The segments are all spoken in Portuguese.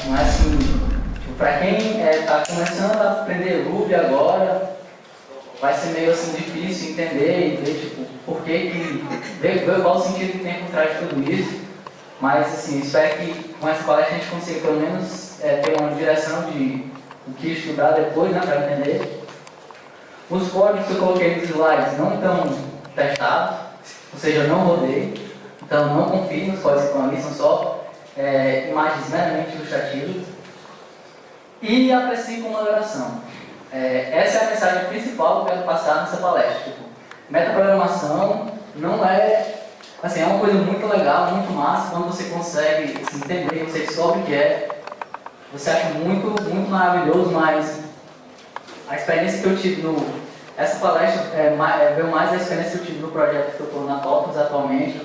Não é assim, tipo, para quem está começando a aprender Ruby agora, vai ser meio assim difícil entender e ver tipo, por que ver qual o sentido que tem por trás de tudo isso. Mas assim, espero que com essa palestra a gente consiga pelo menos ter uma direção de o que estudar depois, né, para entender. Os códigos que eu coloquei nos slides não estão testados, ou seja, eu não rodei, então não confie nos códigos que estão ali, são só imagens meramente ilustrativas. E aprecie com moderação. Essa é a mensagem principal que eu quero passar nessa palestra. Tipo, metaprogramação não é... Assim, é uma coisa muito legal, muito massa, quando você consegue assim, entender, você descobre o que é. Você acha muito, muito maravilhoso, mas a experiência que eu tive essa palestra veio mais a experiência que eu tive no projeto que eu estou na Topos atualmente.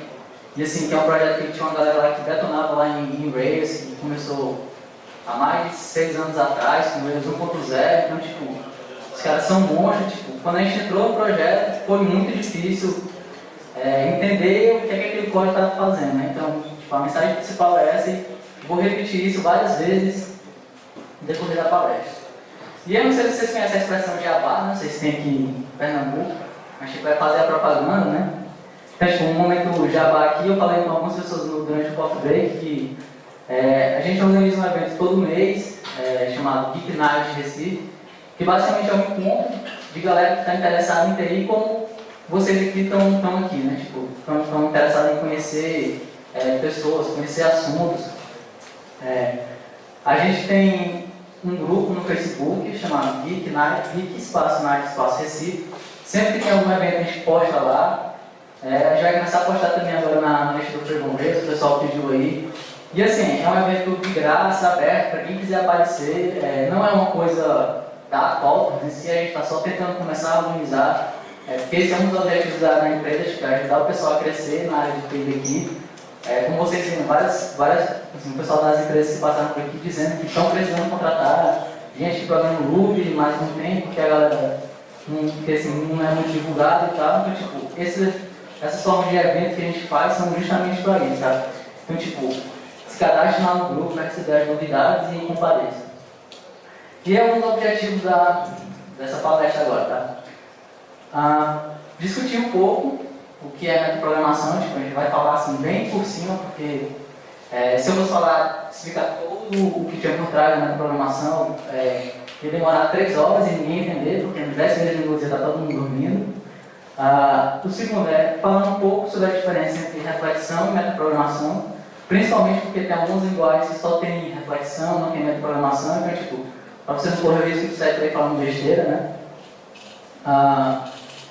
E assim, que é um projeto que tinha uma galera lá que detonava lá em Rails, que começou há mais de 6 anos atrás, com Rails 1.0. Então, tipo, os caras são monstros. Tipo, quando a gente entrou no projeto, foi muito difícil entender o que aquele código estava fazendo, né? Então, tipo, a mensagem principal é essa e vou repetir isso várias vezes no decorrer da palestra. E eu não sei se vocês conhecem a expressão Jabá, não sei se tem aqui em Pernambuco, a gente vai fazer a propaganda, né? Então, tipo, no momento Jabá aqui, eu falei com algumas pessoas durante o Coffee Break que a gente organiza um evento todo mês, chamado Geek Night Recife, que basicamente é um encontro de galera que está interessada em TI, como vocês aqui estão aqui, né? Tipo, estão interessados em conhecer pessoas, conhecer assuntos. A gente tem um grupo no Facebook chamado Geek Night, Geek Espaço Night Espaço Recife. Sempre que tem algum evento a gente posta lá. A gente vai começar a postar também agora na lista do Freedom Race, o pessoal pediu aí. E assim, é um evento de graça, aberto, para quem quiser aparecer. Não é uma coisa da Topos, em si a gente está só tentando começar a organizar. Porque esse é um dos objetivos da empresa, que é ajudar o pessoal a crescer na área de TI aqui. Como vocês viram, assim, o pessoal das empresas que passaram por aqui dizendo que estão precisando contratar gente que programa Ruby, mas não tem, porque a galera não é muito divulgado e tal. Então, tipo, essas formas de evento que a gente faz são justamente para isso, sabe? Então, tipo, se cadastre lá no grupo para receber as novidades e compareça. E é um dos objetivos dessa palestra agora, tá? Discutir um pouco o que é metaprogramação, tipo, a gente vai falar assim bem por cima, porque se eu fosse explicar todo o que tinha por trás da metaprogramação, ia demorar 3 horas e ninguém ia entender, porque nos 10 primeiros minutos já está todo mundo dormindo. O segundo é falando um pouco sobre a diferença entre reflexão e metaprogramação, principalmente porque tem algumas linguagens que só tem reflexão, não tem metaprogramação, então, tipo, para você não correr o risco de sair por aí falando besteira, né?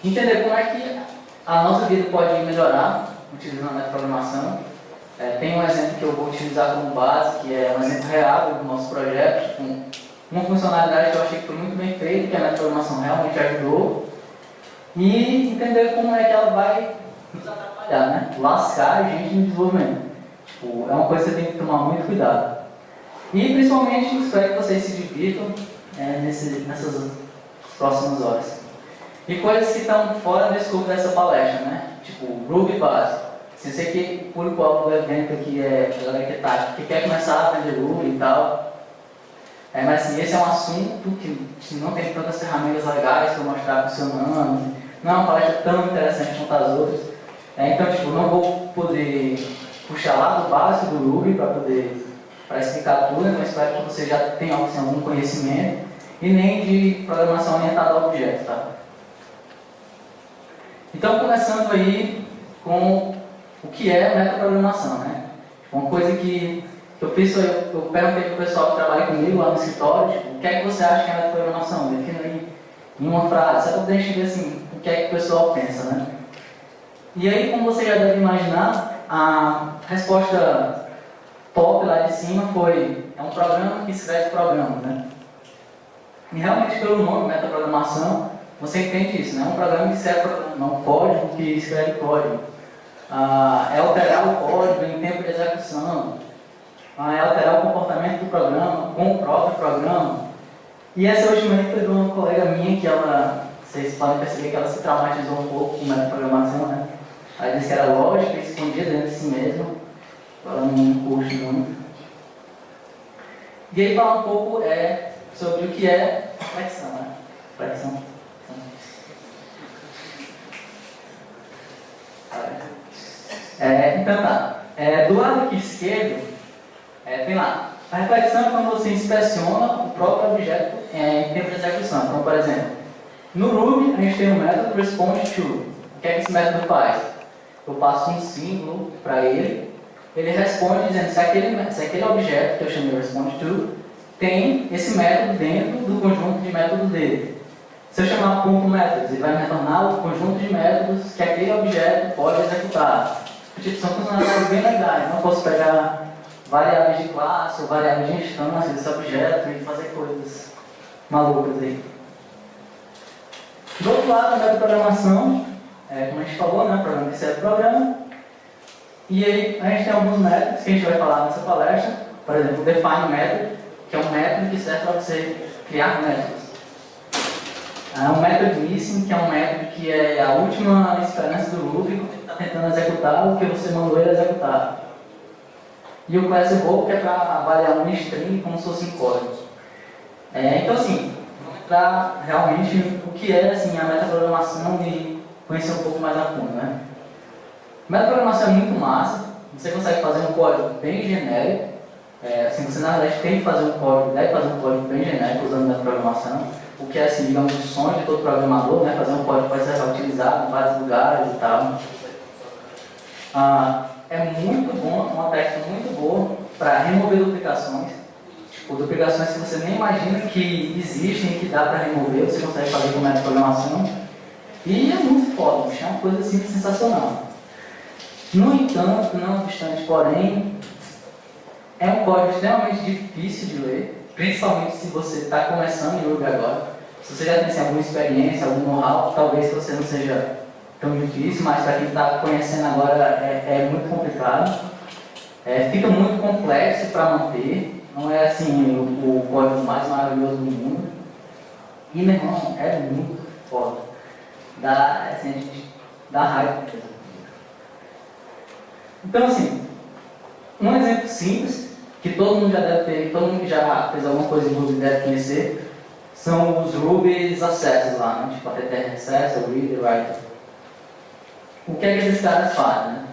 Entender como é que a nossa vida pode melhorar utilizando a metaprogramação. Tem um exemplo que eu vou utilizar como base, que é um exemplo real do nosso projeto, com uma funcionalidade que eu achei que foi muito bem feita, que a metaprogramação realmente ajudou, e entender como é que ela vai nos atrapalhar, né? Lascar a gente no desenvolvimento. Tipo, é uma coisa que você tem que tomar muito cuidado. E principalmente espero que vocês se divirtam nessas próximas horas. E coisas que estão fora do escopo dessa palestra, né? Tipo, Ruby básico. Eu sei que o público-alvo do evento aqui é a galera que quer começar a aprender Ruby e tal. Mas assim, esse é um assunto que não tem tantas ferramentas legais para mostrar funcionando. Não é uma palestra tão interessante quanto as outras. Então, tipo, não vou poder puxar lá do básico do Ruby para explicar tudo, então espero que você já tenha assim, algum conhecimento. E nem de programação orientada a objetos, tá? Então, começando aí com o que é metaprogramação, né? Uma coisa que eu fiz, eu perguntei para o pessoal que trabalha comigo lá no escritório, tipo, o que é que você acha que é metaprogramação? Defina aí em uma frase, só para poder entender assim, o que é que o pessoal pensa, né? E aí, como você já deve imaginar, a resposta top lá de cima é um programa que escreve programa, né? E realmente, pelo nome, metaprogramação, você entende isso, né? Um programa que escreve um código que escreve código. É alterar o código em tempo de execução. É alterar o comportamento do programa com o próprio programa. E essa última aí foi de uma colega minha que vocês podem perceber que ela se traumatizou um pouco com metaprogramação, né? Ela disse que era lógica e escondida dentro de si mesma. Ela não curte muito. E aí falar um pouco sobre o que é flexão, né? Flexão. Então tá. Do lado aqui esquerdo, tem lá. A reflexão é quando você inspeciona o próprio objeto em tempo de execução. Então, por exemplo, no Ruby a gente tem um método response_to. O que é que esse método faz? Eu passo um símbolo para ele responde dizendo se aquele objeto que eu chamei response_to tem esse método dentro do conjunto de métodos dele. Se eu chamar .methods, ele vai me retornar o conjunto de métodos que aquele objeto pode executar. Tipo, são funcionalidades bem legais. Não posso pegar variáveis de classe ou variáveis de instância desse objeto e fazer coisas malucas aí. Do outro lado, a método de programação, como a gente falou, né, programa que serve programa. E aí a gente tem alguns métodos que a gente vai falar nessa palestra. Por exemplo, o define method, que é um método que serve para você criar métodos. O método missing, que é um método que é a última esperança do Ruby, que está tentando executar o que você mandou ele executar. E o class evoke, que é para avaliar um string como se fosse um código. Então assim, vamos entrar realmente no que é assim, a metaprogramação e conhecer um pouco mais a fundo, né? Metaprogramação é muito massa, você consegue fazer um código bem genérico, assim, você na verdade tem que fazer um código, deve fazer um código bem genérico usando metaprogramação, o que é assim, digamos, o sonho de todo programador, né, fazer um código que pode ser utilizado em vários lugares e tal. É muito bom, uma técnica muito boa para remover duplicações, tipo, duplicações que você nem imagina que existem e que dá para remover, você consegue fazer com metaprogramação, e é muito foda, é uma coisa assim sensacional. No entanto, não obstante, porém, é um código extremamente difícil de ler, principalmente se você está começando em Ruby agora. Se você já tem assim, alguma experiência, algum know-how, talvez você não seja tão difícil, mas para quem está conhecendo agora é muito complicado. Fica muito complexo para manter, não é assim o código mais maravilhoso do mundo. E, meu irmão, é muito foda. Dá raiva mesmo. Então, assim, um exemplo simples, que todo mundo já deve ter, todo mundo que já fez alguma coisa em Ruby deve conhecer, são os Ruby's Accesses lá, né? Tipo a TTR Access, o Reader, Writer. O que é que esses caras fazem, né?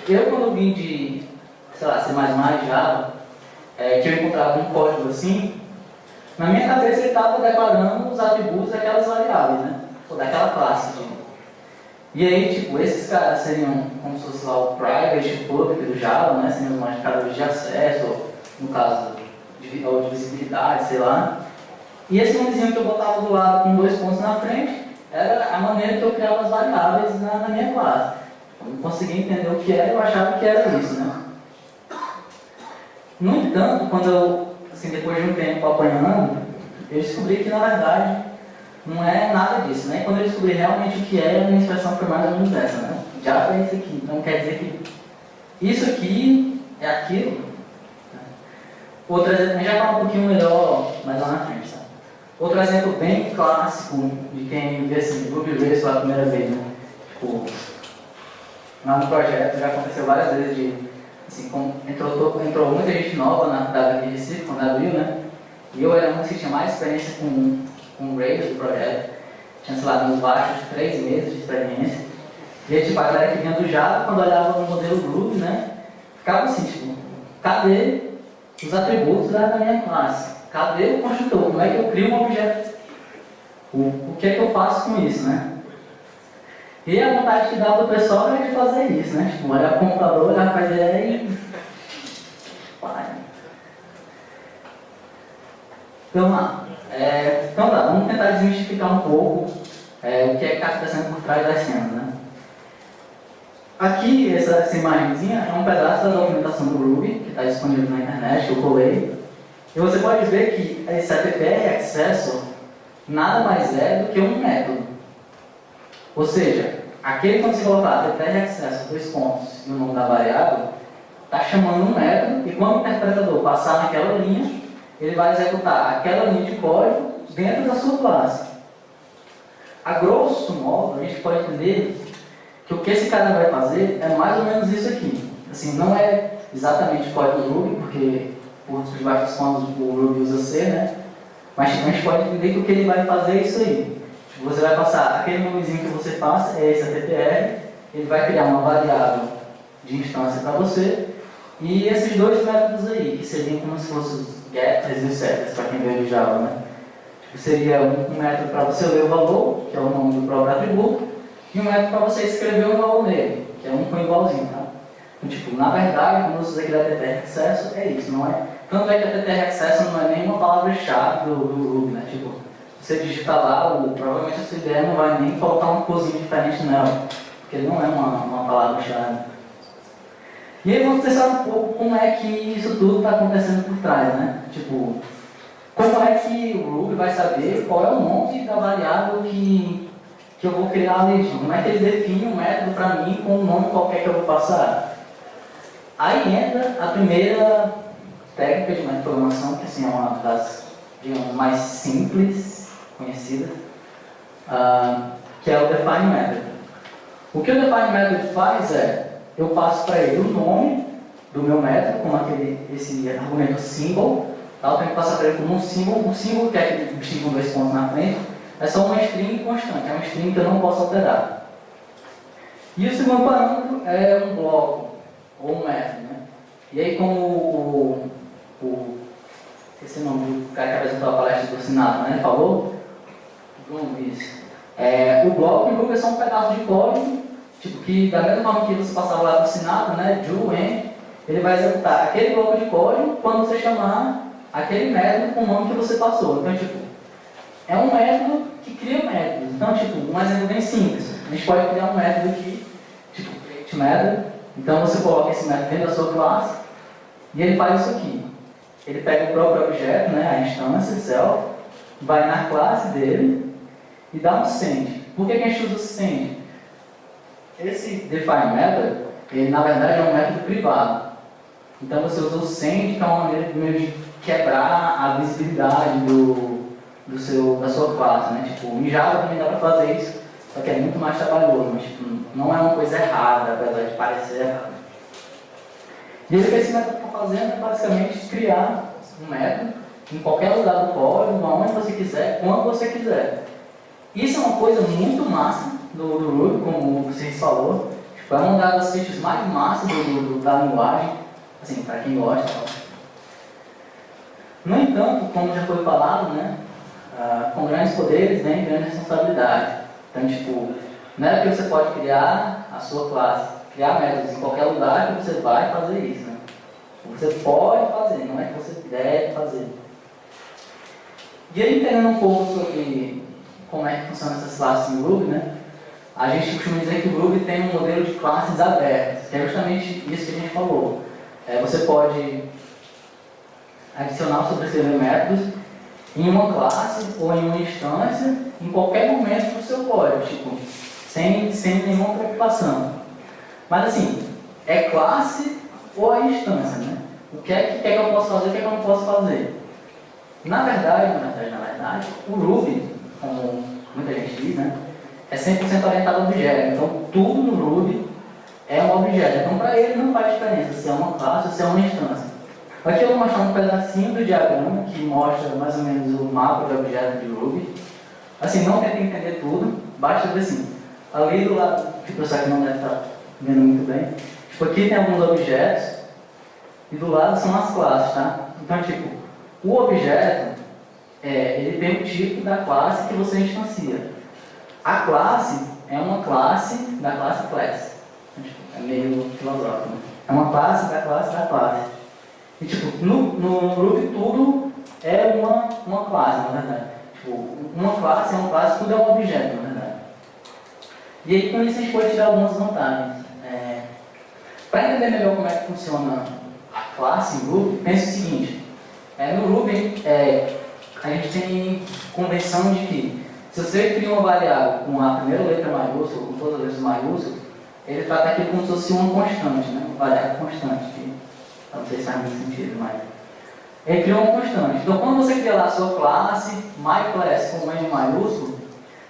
Eu, quando vim de, sei lá, C++, Java, que eu encontrava um código assim, na minha cabeça ele estava declarando os atributos daquelas variáveis, né? Ou daquela classe, tipo. E aí, tipo, esses caras seriam como se fosse lá o private e o public do Java, né? Seriam os modificadores de acesso, ou, no caso, ou de visibilidade, sei lá. E esse nomezinho que eu botava do lado com 2 pontos na frente, era a maneira que eu criava as variáveis na minha classe. Eu não conseguia entender o que era, eu achava que era isso, né? No entanto, quando eu, assim, depois de um tempo apanhando, eu descobri que, na verdade, não é nada disso, né? Quando eu descobri realmente o que é, a minha expressão foi mais ou menos essa, né? Já foi isso aqui, então quer dizer que isso aqui é aquilo. Outro exemplo, a gente já fala um pouquinho melhor mais lá na frente, tá? Outro exemplo bem clássico de quem vê assim, Ruby Rails pela primeira vez, né? Tipo, lá no projeto já aconteceu várias vezes de, assim, entrou muita gente nova na W Recife, com a W, né? E eu era um que tinha mais experiência com o Rails do projeto. Tinha, sei lá, nos baixos 3 meses de experiência. E aí, tipo, a galera que vinha do Java, quando olhava no modelo Ruby, né? Ficava assim, tipo, cadê os atributos da minha classe? Cadê o construtor? Como é que eu crio um objeto? O que é que eu faço com isso, né? E a vontade que dá para o pessoal é de fazer isso, né? Tipo, olhar para o computador, olhar para a ideia e... Então, lá. Então tá, vamos tentar desmistificar um pouco o que é que está acontecendo por trás das cenas, né? Aqui, essa imagenzinha é um pedaço da documentação do Ruby, que está disponível na internet, eu colei. E você pode ver que esse APPR Accessor nada mais é do que um método. Ou seja, aquele quando você colocar APPR Accessor, 2 pontos e o nome da variável, está chamando um método, e quando o interpretador passar naquela linha, ele vai executar aquela linha de código dentro da sua classe. A grosso modo, a gente pode entender que o que esse cara vai fazer é mais ou menos isso aqui. Assim, não é exatamente código Ruby, porque por debaixo dos panos o Ruby usa C, né? Mas tipo, a gente pode entender que o que ele vai fazer é isso aí. Tipo, você vai passar aquele nomezinho que você passa, é esse ATTR, ele vai criar uma variável de instância para você, e esses dois métodos aí, que seriam como se fossem os getters e os setters, para quem veio de Java, né? Tipo, seria um método para você ler o valor, que é o nome do próprio atributo, e um método para você escrever um valor nele, que é um com igualzinho, tá? Então, tipo, na verdade, quando você usa aquele ATTR Access, é isso, não é? Tanto é que ATTR Access não é nenhuma palavra-chave do Ruby, né? Tipo, você digita lá, provavelmente a sua ideia não vai nem colocar uma coisinha diferente nela, porque ele não é uma palavra-chave. E aí vamos pensar um pouco como é que isso tudo está acontecendo por trás, né? Tipo, como é que o Ruby vai saber qual é o nome da variável que eu vou criar ali? Como é que ele define um método para mim com um nome qualquer que eu vou passar? Aí entra a primeira técnica de método de programação, que assim, é uma das, digamos, mais simples, conhecidas, que é o Define Method. O que o Define Method faz é, eu passo para ele o nome do meu método, como esse argumento symbol, tá? Eu tenho que passar para ele como um símbolo que é aquele bichinho com 2 pontos na frente, é só uma string constante, é uma string que eu não posso alterar. E o segundo parâmetro é um bloco, ou um método, né? E aí, como esse nome do cara que apresentou a palestra do Sinato, né? Ele falou, o bloco em Ruby é só um pedaço de código, tipo, que da mesma forma que você passava lá do Sinato, né? Do, ele vai executar aquele bloco de código quando você chamar aquele método com o nome que você passou. Então, tipo, é um método que cria métodos. Então, tipo, um exemplo bem simples. A gente pode criar um método aqui, tipo, create method. Então, você coloca esse método dentro da sua classe e ele faz isso aqui. Ele pega o próprio objeto, né, a instância, self, vai na classe dele e dá um send. Por que a gente usa o send? Esse define method, ele na verdade é um método privado. Então, você usa o send, que é uma maneira meio de quebrar a visibilidade da sua classe, né? Tipo, em Java também dá para fazer isso, só que é muito mais trabalhoso, mas tipo, não é uma coisa errada, apesar de parecer errado. E o que esse método está fazendo é basicamente criar um método em qualquer lugar do código, aonde você quiser, quando você quiser. Isso é uma coisa muito massa do Ruby, como vocês falou. Tipo, é uma das features mais massas da linguagem, assim, para quem gosta. No entanto, como já foi falado, né? Com grandes poderes vem grande responsabilidade. Então, tipo, não é que você pode criar a sua classe, criar métodos em qualquer lugar que você vai fazer isso, né? Você pode fazer, não é que você deve fazer. E aí, entendendo um pouco sobre como é que funcionam essas classes no Ruby, né? A gente costuma dizer que o Ruby tem um modelo de classes abertas, que é justamente isso que a gente falou. Você pode adicionar ou sobrescrever métodos em uma classe ou em uma instância, em qualquer momento do seu código, tipo, sem nenhuma preocupação. Mas assim, é classe ou a instância, né? O que é que eu posso fazer, o que é que eu não posso fazer? Na verdade, o Ruby, como muita gente diz, né, é 100% orientado a objeto. Então, tudo no Ruby é um objeto. Então, para ele não faz diferença se é uma classe ou se é uma instância. Aqui eu vou mostrar um pedacinho do diagrama que mostra mais ou menos o mapa de objeto de Ruby. Assim, não tenta entender tudo, basta ver assim. Ali do lado, que o pessoal aqui não deve estar vendo muito bem, tipo, aqui tem alguns objetos e do lado são as classes, tá? Então, tipo, o objeto, ele tem o tipo da classe que você instancia. A classe é uma classe da classe class. Então, tipo, é meio filosófico, né? É uma classe da classe da classe. E, tipo, no Ruby tudo é uma classe, na verdade. Tipo, uma classe é uma classe, tudo é um objeto, na verdade. E aí, com isso, a gente pode tirar algumas vantagens. Para entender melhor como é que funciona a classe em Ruby, pense o seguinte. No Ruby, a gente tem convenção de que se você cria uma variável com a primeira letra maiúscula, com todas as letras maiúsculas, ele trata aquilo como se fosse uma constante, né? Uma variável constante. Não sei se faz muito sentido, mas... Ele criou uma constante. Então, quando você cria lá a sua classe, myClass com M maiúsculo,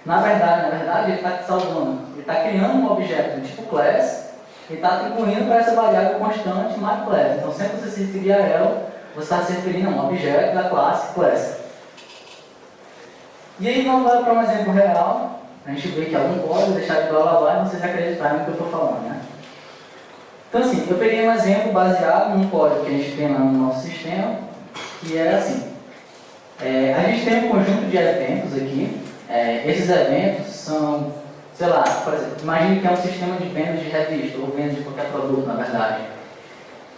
na verdade, ele está te salvando. Ele está criando um objeto do tipo class e está atribuindo para essa variável constante myClass. Então, sempre que você se referir a ela, você está se referindo a um objeto da classe class. E aí vamos lá para um exemplo real, a gente vê que algum código deixar de blá blá blá e vocês acreditarem no que eu estou falando, né? Então assim, eu peguei um exemplo baseado num código que a gente tem lá no nosso sistema, que era assim. A gente tem um conjunto de eventos aqui, esses eventos são, sei lá, por exemplo, imagine que é um sistema de vendas de revista, ou vendas de qualquer produto, na verdade.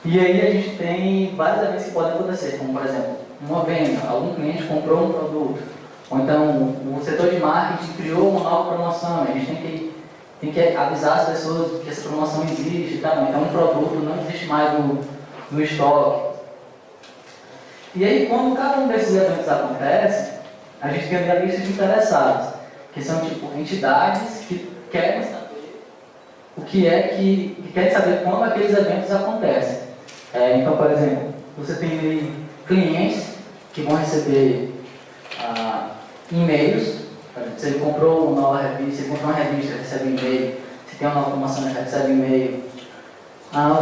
E aí a gente tem vários eventos que podem acontecer, como por exemplo, uma venda, algum cliente comprou um produto, ou então o setor de marketing criou uma nova promoção, a gente tem que avisar as pessoas que essa promoção existe e tal, então um produto não existe mais no estoque. E aí, quando cada um desses eventos acontece, a gente tem a lista de interessados, que são tipo entidades que querem saber o que é que querem saber quando aqueles eventos acontecem. Então, por exemplo, você tem ali clientes que vão receber e-mails. Se ele comprou uma nova revista, se ele comprou uma revista, recebe e-mail. Se tem uma nova promoção, recebe e-mail.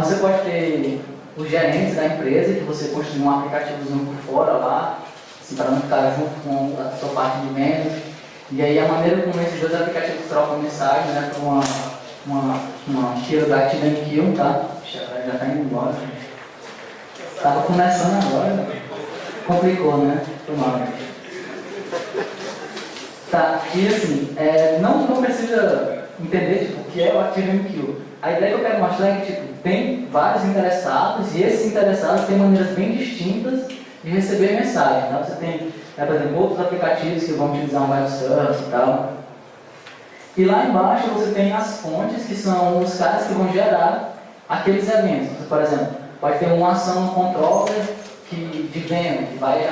Você pode ter os gerentes da empresa, que você construiu um aplicativozinho por fora lá, assim, para não ficar junto com a sua parte de vendas. E aí a maneira como esses dois aplicativos trocam mensagem, né, para uma fila da TimeKill, tá? Já está indo embora. Estava começando agora, complicou, né? Foi mal. Tá, e assim, não precisa entender tipo, o que é o ActiveMQ. A ideia que eu quero mostrar é que tipo, tem vários interessados e esses interessados têm maneiras bem distintas de receber mensagem. Tá? Você tem, por exemplo, outros aplicativos que vão utilizar um web service e tal. E lá embaixo você tem as fontes, que são os caras que vão gerar aqueles eventos. Você, por exemplo, pode ter uma ação no controller de venda, que vai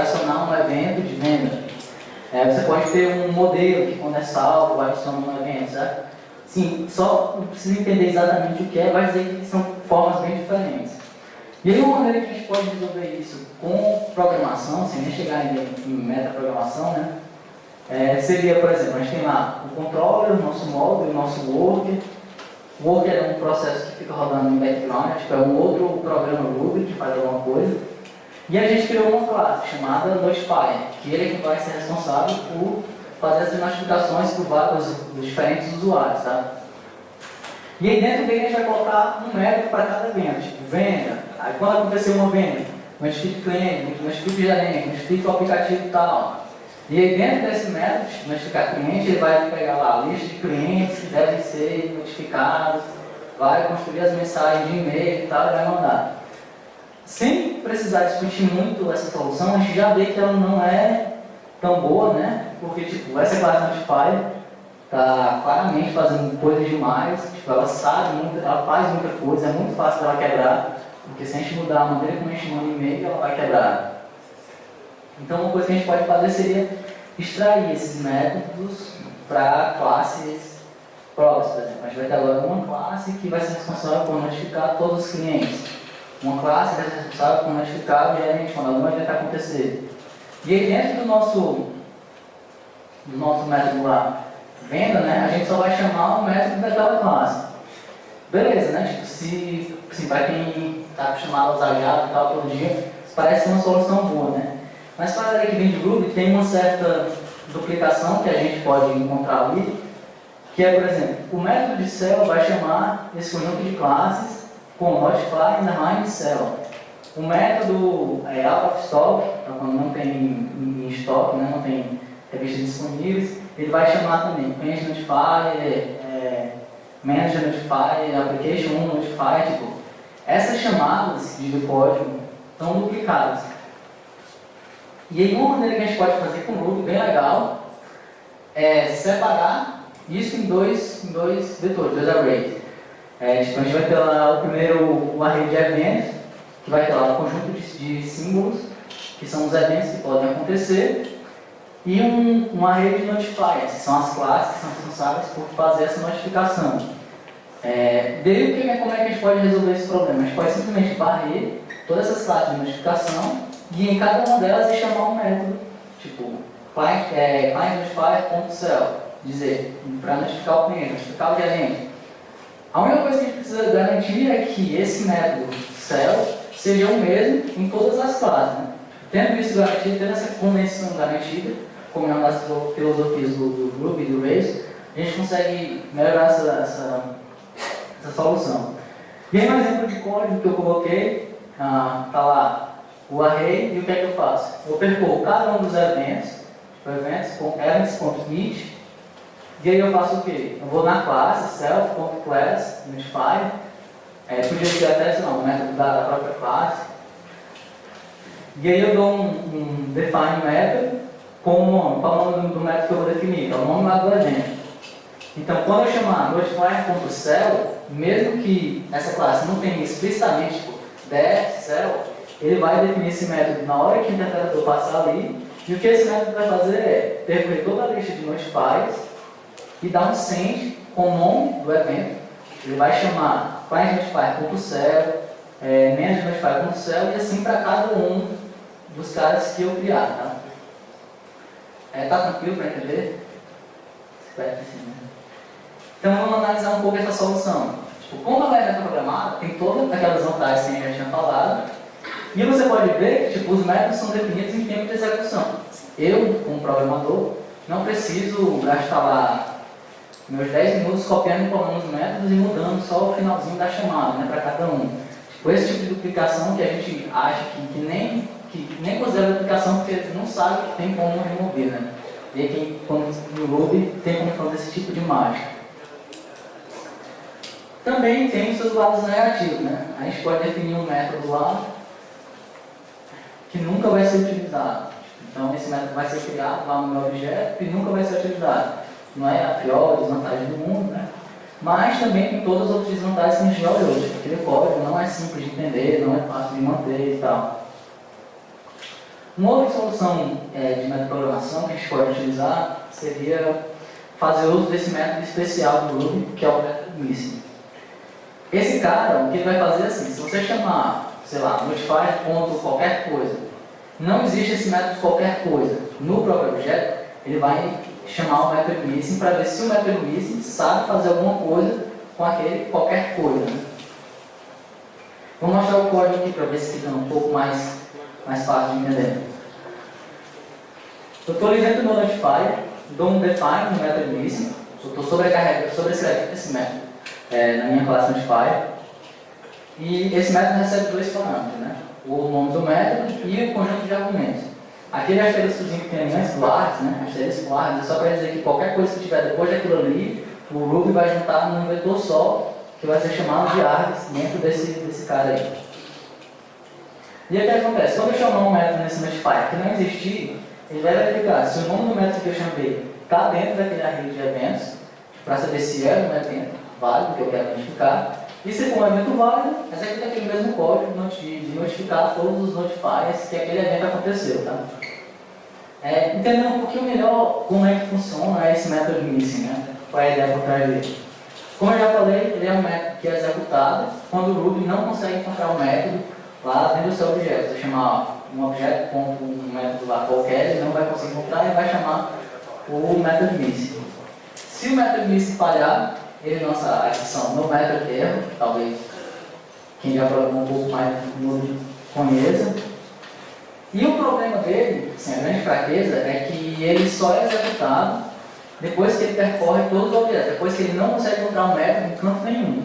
acionar um evento de venda. Você pode ter um modelo que, quando é salvo, vai acionar um evento, certo? Sim, só não precisa entender exatamente o que vai dizer que são formas bem diferentes. E aí uma maneira que a gente pode resolver isso com programação, sem nem chegar em metaprogramação, né? Seria, por exemplo, a gente tem lá o controller, o nosso módulo, o nosso worker. O worker é um processo que fica rodando no background, tipo, é um outro programa Ruby que faz alguma coisa. E a gente criou uma classe chamada Notifier, que ele é que vai ser responsável por fazer essas notificações para os diferentes usuários, tá? E aí dentro dele a gente vai colocar um método para cada evento, tipo venda. Aí quando acontecer uma venda, notifique o cliente, notifique o gerente, notifique o aplicativo e tal. E aí dentro desse método, tipo, notificar cliente, ele vai pegar lá a lista de clientes que devem ser notificados, vai construir as mensagens de e-mail e tal, e vai mandar. Sem precisar discutir muito essa solução, a gente já vê que ela não é tão boa, né? Porque, tipo, essa classe Notify está claramente fazendo coisas demais, tipo, ela sabe muito, ela faz muita coisa, é muito fácil dela quebrar, porque se a gente mudar a maneira como a gente manda e-mail, ela vai quebrar. Então, uma coisa que a gente pode fazer seria extrair esses métodos para classes próprias, por exemplo. A gente vai ter agora uma classe que vai ser responsável por notificar todos os clientes. Uma classe vai ser responsável por notificar o gerente quando alguma evento acontecer. E aí dentro do nosso método lá, venda, né, a gente só vai chamar o método daquela classe. Beleza, né? Tipo, se vai quem está acostumado a usar Java e tal todo dia, parece uma solução boa, né? Mas para a área que vem de Ruby, tem uma certa duplicação que a gente pode encontrar ali, que é, por exemplo, o método de cell vai chamar esse conjunto de classes com Notify, Underline, Cell. O método out of stock, então quando não tem em estoque, né, não tem revistas disponíveis, ele vai chamar também Page Notify, Manager Notify, Application 1 Notify, tipo, essas chamadas do código estão duplicadas. E aí uma maneira que a gente pode fazer com o Ruby, bem legal, é separar isso em dois vetores, dois arrays. Tipo, a gente vai ter lá o primeiro array de eventos, que vai ter lá um conjunto de símbolos, que são os eventos que podem acontecer, e um array de notifiers, que são as classes que são responsáveis por fazer essa notificação. Daí, como é que a gente pode resolver esse problema? A gente pode simplesmente varrer todas essas classes de notificação e em cada uma delas chamar um método, tipo, client_notifier.cell, dizer, para notificar o cliente, notificar o gerente. A única coisa que a gente precisa garantir é que esse método cell seja o mesmo em todas as classes. Né? Tendo isso garantido, tendo essa convenção garantida, como é uma das filosofias do Ruby e do Rails, a gente consegue melhorar essa solução. E aí, um exemplo de código que eu coloquei, está lá o array, e o que é que eu faço? Eu percorro cada um dos eventos com events.each, e aí eu faço o quê? Eu vou na classe self.class, notify, podia ser até, sei lá, um método da própria classe, e aí eu dou um define método com o nome, qual é o nome do método que eu vou definir, que é o nome lá do evento. Então, quando eu chamar notifier.cell, mesmo que essa classe não tenha explicitamente tipo, def, cell, ele vai definir esse método na hora que o interpretador passar ali, e o que esse método vai fazer é percorrer toda a lista de notifiers e dar um send com o nome do evento. Ele vai chamar client.notifier.cell, manage.notifier.cell e assim para cada um dos caras que eu criar. Tá, tá tranquilo para entender? Então vamos analisar um pouco essa solução. Tipo, como ela é programada, tem todas aquelas vantagens que a gente já tinha falado. E você pode ver que tipo, os métodos são definidos em tempo de execução. Eu, como programador, não preciso gastar lá meus 10 minutos copiando e colando os métodos e mudando só o finalzinho da chamada, né, para cada um. Tipo, esse tipo de duplicação que a gente acha que nem considera duplicação porque não sabe que tem como remover, né? E aí, quando no Ruby tem como fazer esse tipo de mágica. Também tem os seus lados negativos, né? A gente pode definir um método lá que nunca vai ser utilizado. Então, esse método vai ser criado lá no meu objeto e nunca vai ser utilizado. Não é a pior desvantagem do mundo, né? Mas também tem todas as outras desvantagens que a gente já olhou. Tipo, aquele código não é simples de entender, não é fácil de manter e tal. Uma outra solução de método de programação que a gente pode utilizar seria fazer uso desse método especial do Ruby, que é o método missing. Esse cara, o que ele vai fazer é assim, se você chamar, sei lá, notifier.qualquer coisa, não existe esse método qualquer coisa no próprio objeto, ele vai chamar o método missing para ver se o método missing sabe fazer alguma coisa com aquele qualquer coisa. Né? Vou mostrar o código aqui para ver se fica um pouco mais fácil de entender. Eu estou ali dentro do meu notifier, dou um define no método missing, eu estou sobrescrevendo esse método na minha classe notifier, e esse método recebe dois parâmetros, né? O nome do método e o conjunto de argumentos. Aquele asteriscozinho que tem antes do args, né? Asterisco args, é só para dizer que qualquer coisa que tiver depois daquilo ali, o Ruby vai juntar num vetor só, que vai ser chamado de args dentro desse cara aí. E aí o que acontece? Quando eu chamar um método nesse notifier que não existir, ele vai verificar se o nome do método que eu chamei está dentro daquele array de eventos, para saber se é um evento válido que eu quero notificar. E se for um evento válido, executa aquele mesmo código de notificar todos os notifiers que aquele evento aconteceu. Tá? Entendendo um pouquinho melhor como é que funciona esse método missing, né? Qual é a ideia por trás dele. Como eu já falei, ele é um método que é executado quando o Ruby não consegue encontrar o método lá dentro do seu objeto. Você chamar um objeto com um método lá qualquer, ele não vai conseguir encontrar e vai chamar o método missing. Se o método missing falhar, ele lança a exceção no método erro, talvez quem já programou um pouco mais no conheça. E o problema dele, assim, a grande fraqueza, é que ele só é executado depois que ele percorre todos os objetos, depois que ele não consegue encontrar um método em canto nenhum.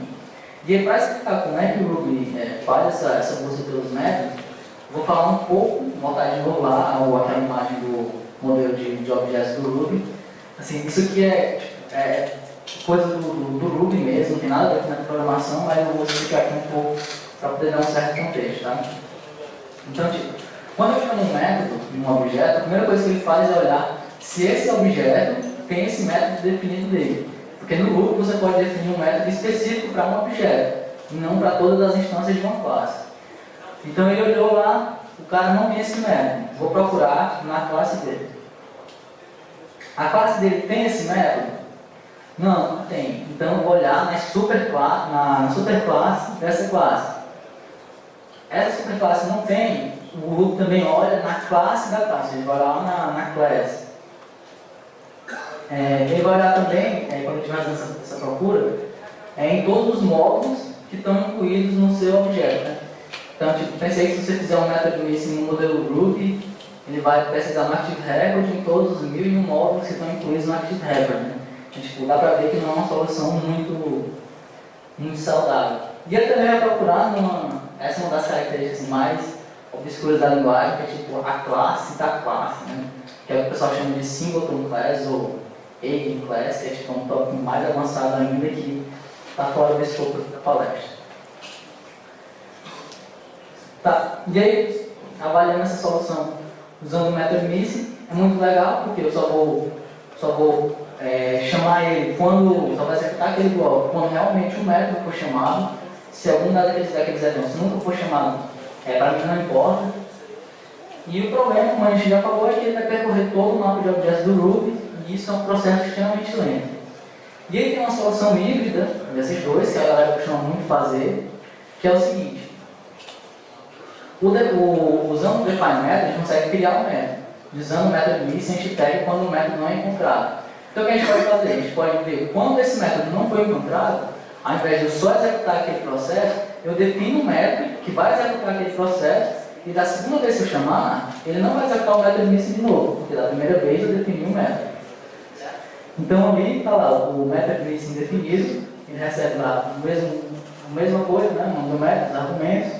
E aí, para explicar como é que o Ruby faz essa busca pelos métodos, vou falar um pouco, vou voltar de novo lá aquela imagem do modelo de objetos do Ruby. Assim, isso aqui é coisa do Ruby mesmo, não tem nada a ver com a programação, mas eu vou explicar aqui um pouco para poder dar um certo contexto. Tá? Então, tipo, quando eu chamo um método em um objeto, a primeira coisa que ele faz é olhar se esse objeto tem esse método definido dele. Porque no Ruby você pode definir um método específico para um objeto, e não para todas as instâncias de uma classe. Então ele olhou lá, o cara não tem esse método, vou procurar na classe dele. A classe dele tem esse método? Não, não tem. Então eu vou olhar na superclasse dessa classe. Essa superclasse não tem, o Ruby também olha na classe da classe, ele vai lá na class. Ele vai olhar também, quando a gente vai fazer essa procura, em todos os módulos que estão incluídos no seu objeto. Né? Então, tipo, pensei que se você fizer um método nisso no modelo Ruby, ele vai precisar no Active Record em todos os 1001 módulos que estão incluídos no Active Record, né? Então, tipo, dá para ver que não é uma solução muito saudável. E eu também vai procurar essa é uma das características mais obscuras da linguagem, que é tipo a classe da classe, né? Que é o que o pessoal chama de Singleton Class ou Eigen Class, que é tipo um tópico mais avançado ainda que está fora do escopo da palestra. Tá, e aí, avaliando essa solução usando o método missing, é muito legal, porque eu só vou chamar ele quando, só vai executar aquele bloco quando realmente o método for chamado. Se algum daqueles eventos nunca for chamado, para mim não importa. E o problema, como a gente já falou, é que ele vai percorrer todo o mapa de objetos do Ruby, e isso é um processo extremamente lento. E aí tem uma solução híbrida desses dois, que a galera costuma muito fazer, que é o seguinte. Usando o define method, a gente consegue criar um método. Usando o método missing, a gente pega quando o método não é encontrado. Então o que a gente pode fazer? A gente pode ver quando esse método não foi encontrado, ao invés de eu só executar aquele processo, eu defino um método que vai executar aquele processo, e da segunda vez que eu chamar, ele não vai executar o método missing de novo, porque da primeira vez eu defini um método. Então ali está lá o método missing definido, ele recebe lá a mesma coisa, né? O nome do método, os argumentos,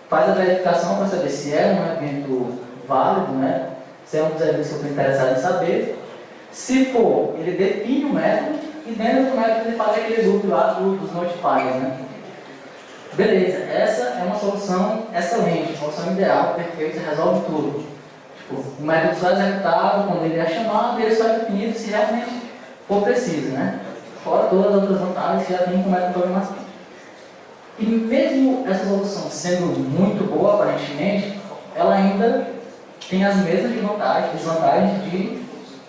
faz a verificação para saber se é um evento válido, né? Se é um dos eventos que eu estou interessado em saber. Se for, ele define o método e dentro do método ele faz aquele loop lá dos notifiers, né? Beleza, essa é uma solução excelente, uma solução ideal, perfeita, resolve tudo. Tipo, o método só é executado quando ele é chamado e ele só é definido se realmente for preciso, né? Fora todas as outras vantagens que já tem com o método de programação. E mesmo essa solução sendo muito boa, aparentemente, ela ainda tem as mesmas desvantagens de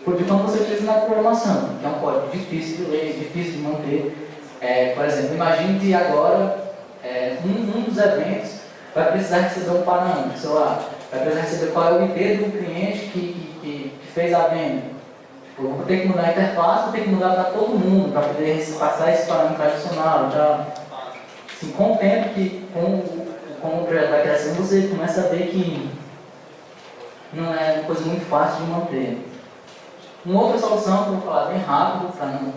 quando você utiliza na programação, que é um código difícil de ler, difícil de manter. Por exemplo, imagine que agora um dos eventos vai precisar receber um parâmetro, sei lá, vai precisar receber qual é o IP do cliente que fez a venda. Tipo, eu vou ter que mudar a interface, vou ter que mudar para todo mundo, para poder passar esse parâmetro adicional. Assim, com o tempo, como o projeto vai crescendo, você começa a ver que não é uma coisa muito fácil de manter. Uma outra solução, que eu vou falar bem rápido, para não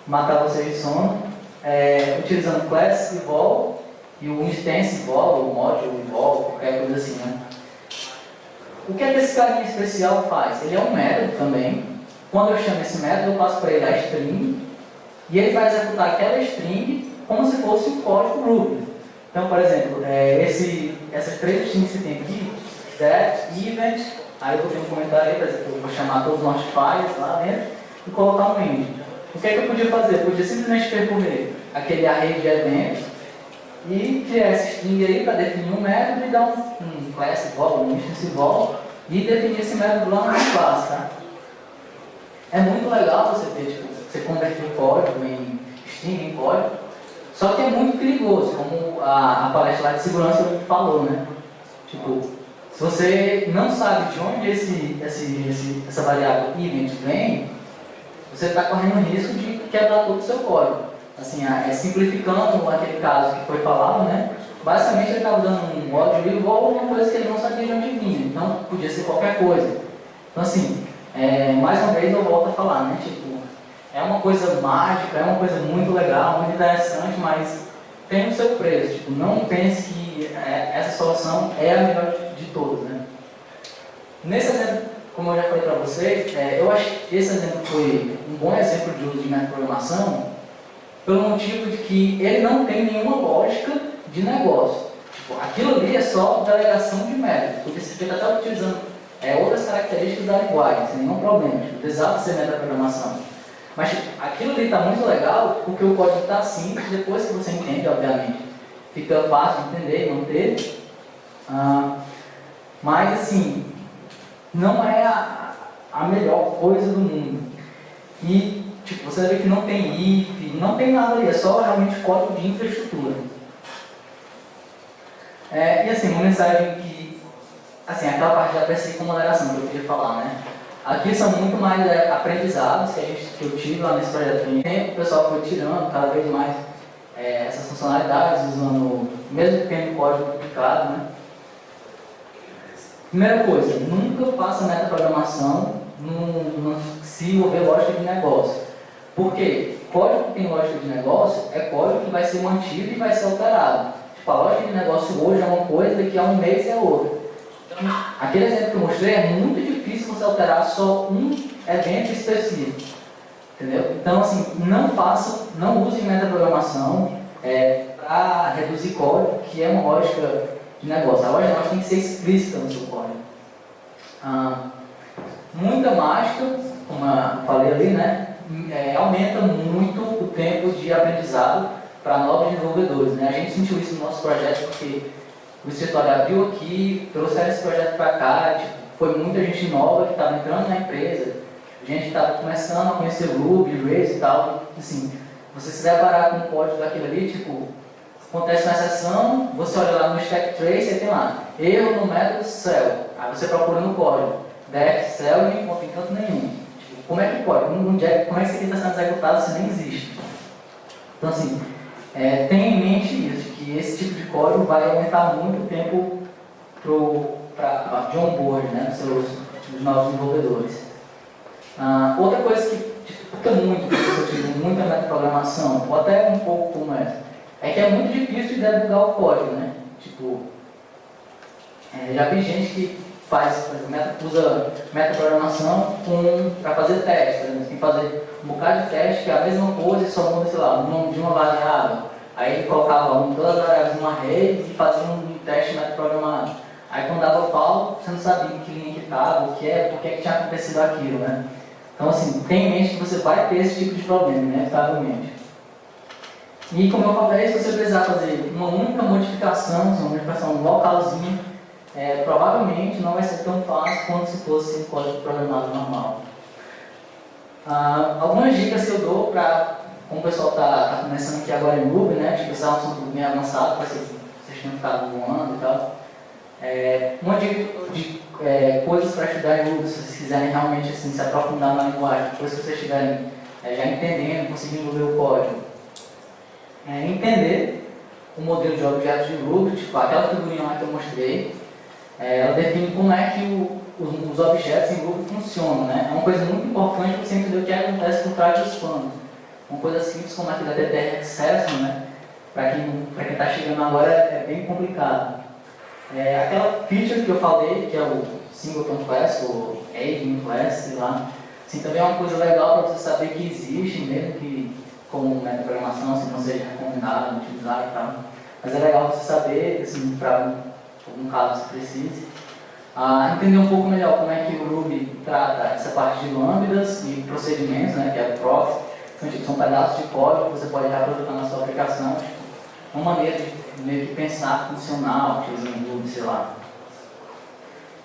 matar vocês de sono, utilizando o Class Evolve e o Instance Evolve, ou Module Evolve, qualquer coisa assim, né? O que é que esse carinha especial faz? Ele é um método também. Quando eu chamo esse método, eu passo para ele a string, e ele vai executar aquela string como se fosse um código Ruby. Então, por exemplo, essas três strings que você tem aqui, that, event, aí eu vou ter um comentário aí, por exemplo, eu vou chamar todos os notifiers lá dentro e colocar um end. O que é que eu podia fazer? Eu podia simplesmente percorrer aquele array de eventos e criar essa string aí para definir um método e dar um class evolve, um instance evolve e definir esse método lá na classe, tá? É muito legal você ter, tipo, você converter código em string, em código, só que é muito perigoso, como a palestra lá de segurança falou, né? Tipo, se você não sabe de onde essa variável event vem, você está correndo o risco de quebrar todo o seu código. Assim, simplificando aquele caso que foi falado, né? Basicamente ele estava dando um module igual a uma coisa que ele não sabia de onde vinha. Então, podia ser qualquer coisa. Então, assim, mais uma vez eu volto a falar, né? Tipo, é uma coisa mágica, é uma coisa muito legal, muito interessante, mas tem o seu preço. Tipo, não pense que essa solução é a melhor de todas, né? Nesse exemplo, como eu já falei para vocês, eu acho que esse exemplo foi um bom exemplo de uso de método de programação, pelo motivo de que ele não tem nenhuma lógica de negócio. Tipo, aquilo ali é só delegação de método, porque você fica até utilizando outras características da linguagem, sem nenhum problema. Tipo, precisava ser método de programação. Mas tipo, aquilo ali está muito legal porque o código está simples, depois que você entende, obviamente. Fica fácil de entender e manter. Mas assim, não é a melhor coisa do mundo. E tipo, você vê que não tem if, não tem nada ali, é só realmente código de infraestrutura. E assim, uma mensagem que, assim, aquela parte de apreciar com moderação que eu queria falar, né? Aqui são muito mais aprendizados que eu tive lá nesse projeto. O tempo o pessoal foi tirando cada vez mais essas funcionalidades, usando mesmo tendo código duplicado, né? Primeira coisa, nunca faça metaprogramação se envolver lógica de negócio. Por quê? Código que tem lógica de negócio é código que vai ser mantido e vai ser alterado. Tipo, a lógica de negócio hoje é uma coisa, daqui a um mês é outra. Então, aquele exemplo que eu mostrei é muito difícil você alterar só um evento específico. Entendeu? Então, assim, não use metaprogramação para reduzir código, que é uma lógica de negócio. A lógica de negócio tem que ser explícita no seu código. Muita mágica, como eu falei ali, né? Aumenta muito o tempo de aprendizado para novos desenvolvedores. Né? A gente sentiu isso no nosso projeto porque o escritório abriu aqui, trouxeram esse projeto para cá, tipo, foi muita gente nova que estava entrando na empresa, gente que estava começando a conhecer Ruby, Rails e tal. Assim, você se deparar com o código daquilo ali, tipo, acontece uma exceção, você olha lá no stack trace e tem lá, erro no método cell. Aí você procura no código, def cell e não encontra em canto nenhum. Tipo, como é que pode? Como é que isso aqui está sendo executado se nem existe? Então, assim, tenha em mente isso, que esse tipo de código vai aumentar muito o tempo de onboard, né, dos novos desenvolvedores. Outra coisa que dificulta muito quando você utiliza muita metaprogramação, ou até um pouco como é que é muito difícil de debugar o código, né? Tipo, já vi gente que usa metaprogramação para fazer teste, por exemplo, tem que fazer um bocado de teste que é a mesma coisa e só muda, sei lá, o nome de uma variável. Aí ele colocava todas as variáveis numa rede e fazia um teste metaprogramado. Aí quando dava pau, você não sabia em que linha que estava, por que tinha acontecido aquilo, né? Então, assim, tenha em mente que você vai ter esse tipo de problema, inevitavelmente. E, como eu falei, se você precisar fazer uma única modificação, uma modificação localzinha, provavelmente não vai ser tão fácil quanto se fosse um código programado normal. Algumas dicas que eu dou para, como o pessoal está começando aqui agora em Ruby, né? Tipo, esse é um assunto bem avançado, para vocês tenham ficado voando e tal. Uma dica de coisas para estudar em Ruby, se vocês quiserem realmente assim, se aprofundar na linguagem, depois que vocês estiverem já entendendo, conseguindo ler o código. Entender o modelo de objetos de Ruby, tipo aquela figurinha lá que eu mostrei, ela define como é que os objetos em Ruby funcionam, né? É uma coisa muito importante você entender o que acontece por trás dos panos. Uma coisa simples como aqui da DTR Accession, né? Para quem está chegando agora é bem complicado. Aquela feature que eu falei, que é o Singleton Class, ou Agent Class, sei lá, assim, também é uma coisa legal para você saber que existe, mesmo que como metaprogramação, assim, não seja recomendado utilizar e tal. Mas é legal você saber, assim, para algum caso se precise. Entender um pouco melhor como é que o Ruby trata essa parte de lambdas e procedimentos, né, que é o proxy. Então, tipo, são pedaços de código que você pode reaproveitar na sua aplicação. Tipo, uma maneira de meio que pensar funcional, utilizando o Ruby, sei lá.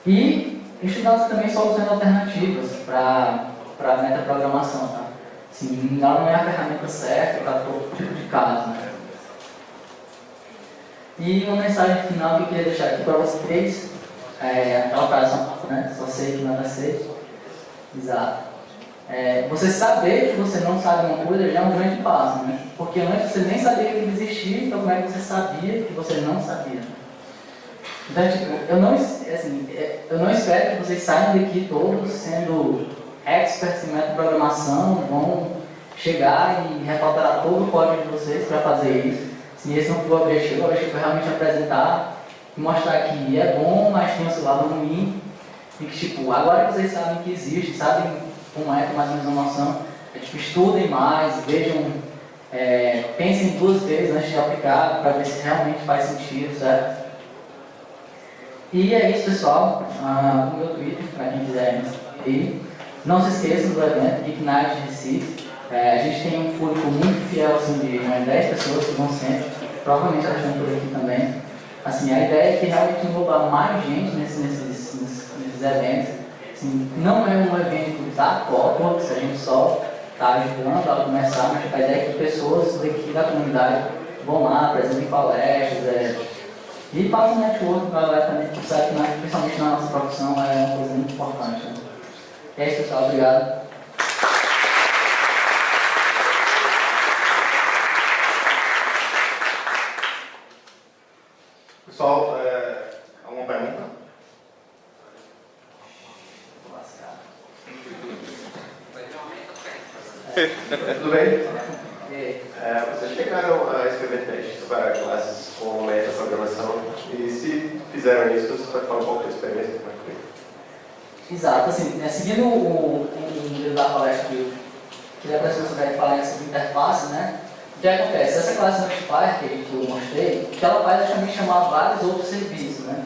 E estudar também soluções alternativas para metaprogramação, tá? Assim, ela não é a ferramenta certa para todo tipo de caso, né? E uma mensagem final que eu queria deixar aqui para vocês, aquela frase, né? Só sei que nada sei. Exato. Você saber que você não sabe uma coisa já é um grande passo, né? Porque antes você nem sabia que ele existia, então como é que você sabia que você não sabia? Então, tipo, eu não espero que vocês saiam daqui todos sendo experts em metaprogramação, vão chegar e refatorar todo o código de vocês para fazer isso. Se esse não for o objetivo foi realmente apresentar e mostrar que é bom, mas tem o seu lado ruim. E que, tipo, agora que vocês sabem que existe, sabem como é, tem mais ou menos uma noção, tipo, estudem mais, vejam, pensem duas vezes antes de aplicar, para ver se realmente faz sentido, certo? E é isso, pessoal. O meu Twitter, para quem quiser ir. Não se esqueçam do evento Geek Night de Recife. A gente tem um público muito fiel, assim, de umas 10 pessoas que vão sempre. Provavelmente elas estão por aqui também. Assim, a ideia é que realmente envolva mais gente nesses eventos. Assim, não é um evento da Copa, se a gente só está ajudando a começar, mas a ideia é que pessoas daqui da comunidade vão lá, apresentem palestras, e façam network com a galera também, que sabe que principalmente na nossa profissão é uma coisa muito importante. Né? É isso, pessoal. Obrigado. Pessoal, alguma pergunta? Tudo bem? Vocês chegaram a escrever testes para classes com metaprogramação e se fizeram isso, você pode falar um pouco da experiência? Como é que foi? Exato, assim, seguindo o modelo da palestra que a professora vai falar sobre interface, né? O que acontece? Essa classe Notifier que eu mostrei, o que ela faz é justamente chamar vários outros serviços, né?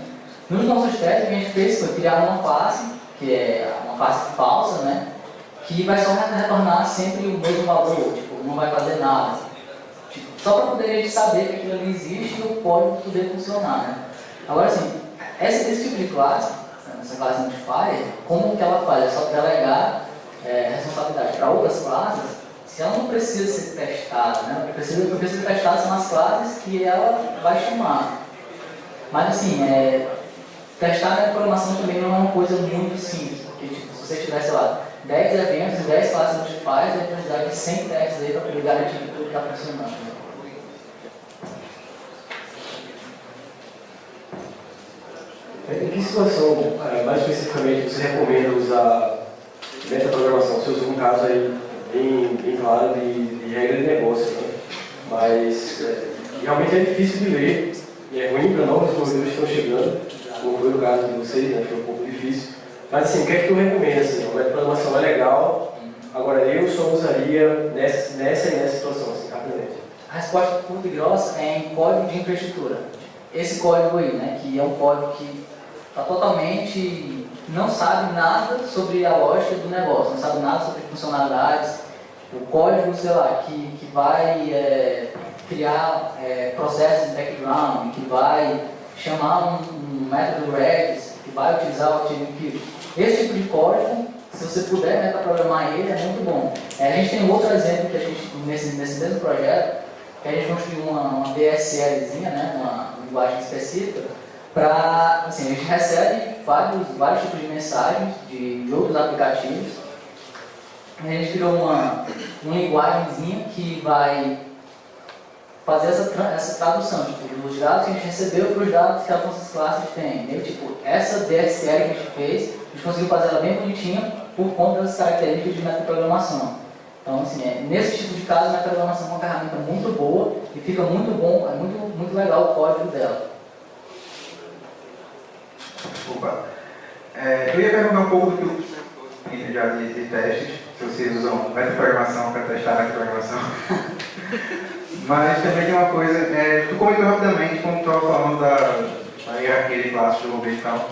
Nos nossos testes, o que a gente fez foi criar uma classe, que é uma classe falsa, né? Que vai só retornar sempre o mesmo valor, tipo, não vai fazer nada. Tipo, só para poder a gente saber que aquilo ali existe e o código poder funcionar, né? Agora, assim, esse tipo de classe, essa classe Notifier, como que ela faz? É só delegar responsabilidade para outras classes, se ela não precisa ser testada, né? O que precisa ser testada são as classes que ela vai chamar. Mas assim, testar a programação também não é uma coisa muito simples, porque tipo, se você tiver, sei lá, 10 eventos e 10 classes Notifiers, vai precisar de 100 testes aí para poder garantir que tudo está funcionando. Em que situação, mais especificamente, você recomenda usar metaprogramação? Você usou um caso aí bem claro de regra de negócio, né? Mas realmente é difícil de ler, e é ruim para novos desenvolvedores que estão chegando, como foi o caso de vocês, né? Foi um pouco difícil. Mas assim, o que é que tu recomenda? Assim, a metaprogramação é legal, agora eu só usaria nessa e nessa situação, assim, rapidamente. A resposta curta e grossa é em código de infraestrutura. Esse código aí, né, que é um código que está totalmente, não sabe nada sobre a lógica do negócio, não sabe nada sobre funcionalidades, o código, sei lá, que vai criar processos de background, que vai chamar um método regex, que vai utilizar o ActiveMQ. Esse tipo de código, se você puder metaprogramar ele, é muito bom. A gente tem um outro exemplo que a gente, nesse mesmo projeto, que a gente construiu uma DSLzinha, né, uma linguagem específica, para, assim, a gente recebe vários tipos de mensagens de outros aplicativos. A gente criou uma linguagemzinha que vai fazer essa tradução, tipo, dos dados que a gente recebeu para os dados que as nossas classes têm. E, tipo, essa DSL que a gente fez, a gente conseguiu fazer ela bem bonitinha por conta das características de metaprogramação. Então, assim, nesse tipo de caso, a metaprogramação é uma ferramenta muito boa e fica muito bom, é muito legal o código dela. Opa. Eu ia perguntar um pouco do que já de testes, se vocês usam metaprogramação para testar a metaprogramação. Mas também tem uma coisa, tu comentou rapidamente quando tu estava falando da hierarquia de classes do governo e tal.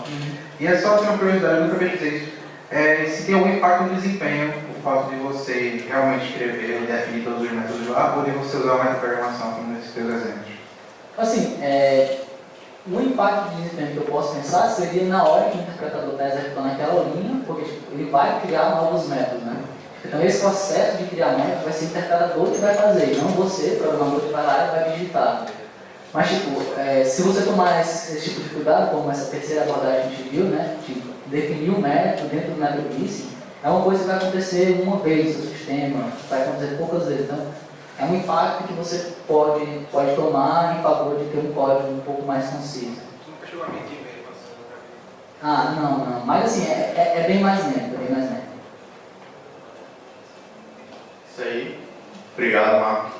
E é só assim, uma curiosidade, eu nunca pesquisei isso. Se tem algum impacto no desempenho, o fato de você realmente escrever e definir todos os métodos lá, ou de você usar a metaprogramação, como nesses teus exemplos? Assim, o impacto de desempenho que eu posso pensar seria na hora que o interpretador está executando aquela linha, porque tipo, ele vai criar novos métodos, né? Então esse processo de criar métodos vai ser o interpretador que vai fazer, não você, programador, que vai lá e vai digitar. Mas tipo, se você tomar esse tipo de cuidado, como essa terceira abordagem que a gente viu, né? Tipo, definir o método dentro do método BIS, é uma coisa que vai acontecer uma vez no seu sistema, vai acontecer poucas vezes. Então, é um impacto que você pode tomar em favor de ter um código um pouco mais conciso. Tu nunca chegou a mentir mesmo? Não. Mas assim, é bem mais lento, Isso aí. Obrigado, Marcos.